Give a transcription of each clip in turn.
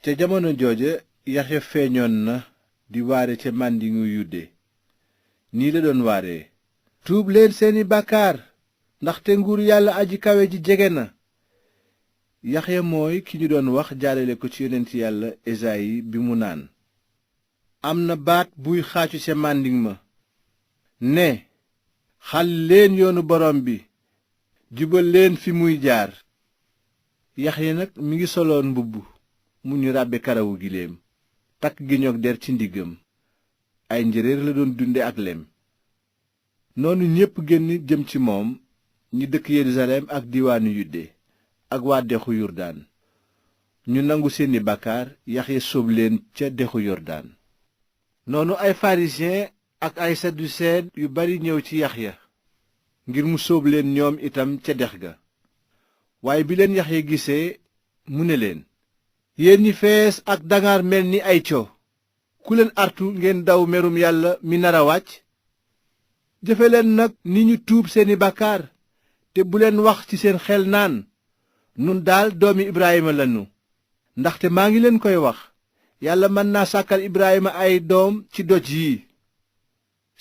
ca jamono jooja Yaxya feeñoon na di waare ca màndingu Yude nii la doon waare: tuub leen seeni bàkkaar ndaxte nguur yàlla aji kawe ji jege na. Yaxya mooy ki ñu doon wax jaalale ko ci yonent yàlla Esayi bi mu naan: am na baat buy xaacu ca màndiŋ ma ne, xàll leen yoonu borom bi, jubal leen fi muy jaar. Yaxya nag mi ngi soloon mbubb mu ñu ràbbe karawu giléem, takk giñoog der ci ndiggam, ay njéréer la doon dunde ak lem. noonu ñépp génn jëm ci moom, ñi dëkk Yerusalem ak diiwaanu Yude ak waa dexu Yordaan. ñu nangu seeni bàkkaar, Yaxya sóob leen ca dexu Yordaan. noonu ay farisiyen ak ay sadduseen yu bari ñëw ci Yaxya ngir mu sóob leen ñoom itam ca dex ga. waaye bi leen Yaxya gisee mu ne leen: yéen ñi fees ak dangaar mel ni ay co, ku leen artu ngeen daw merum yàlla mi nar a wàcc? jëfe leen nag ni ñu tuub seeni bàkkaar, te bu leen wax ci seen xel naan, nun daal doomi Ibrahima lanu. ndaxte maa ngi leen koy wax, yàlla mën naa sàkkal Ibrahima ay doom ci doj yi.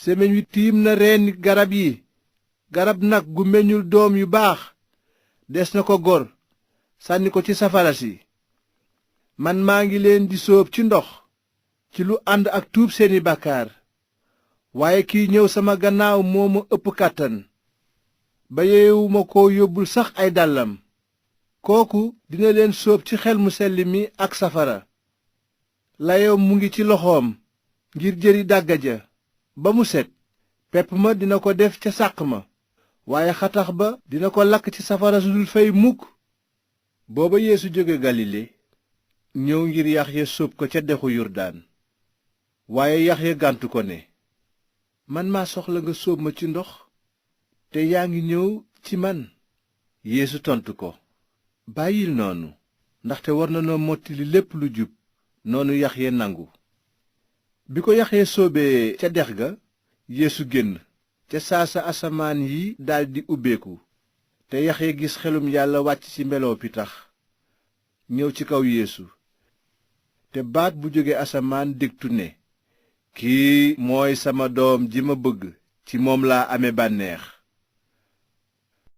semeñ wi tiim na reeni garab yi. garab nag gu meññul doom yu baax des na ko gor, sànni ko ci safara si. man maa ngi leen di sóob ci ndox ci lu ànd ak tuub seeni bàkkaar, waaye kiy ñëw sama gannaaw moo ma ëpp kàttan ba yeewuma ko yóbbul sax ay dàllam. kooku dina leen sóob ci xel mu sell mi ak safara. layoom mu ngi ci loxoom ngir jëri dàgga ja ba mu set. pepp ma dina ko def ca sàq ma, waaye xatax ba dina ko lakk ci safara su dul fey mukk. booba Yeesu jóge Galile ñëw ngir Yaxya sóob ko ca dexu Yordaan. waaye Yaxya gàntu ko ne, man maa soxla nga sóob ma ci ndox, te yaa ngi ñëw ci man. Yeesu tontu ko, bàyyil noonu, ndaxte war na noo mottali lépp lu jub. noonu Yaxya nangu. bi ko Yaxya sóobee ca dex ga, Yeesu génn. ca saasa asamaan yi daldi ubbeeku, te Yaxya gis xelum yàlla wàcc ci meloo pitax ñëw ci kaw Yeesu. te baat bu jóge asamaan dégtu ne, kii mooy sama doom ji ma bëgg, ci moom laa ame bànneex.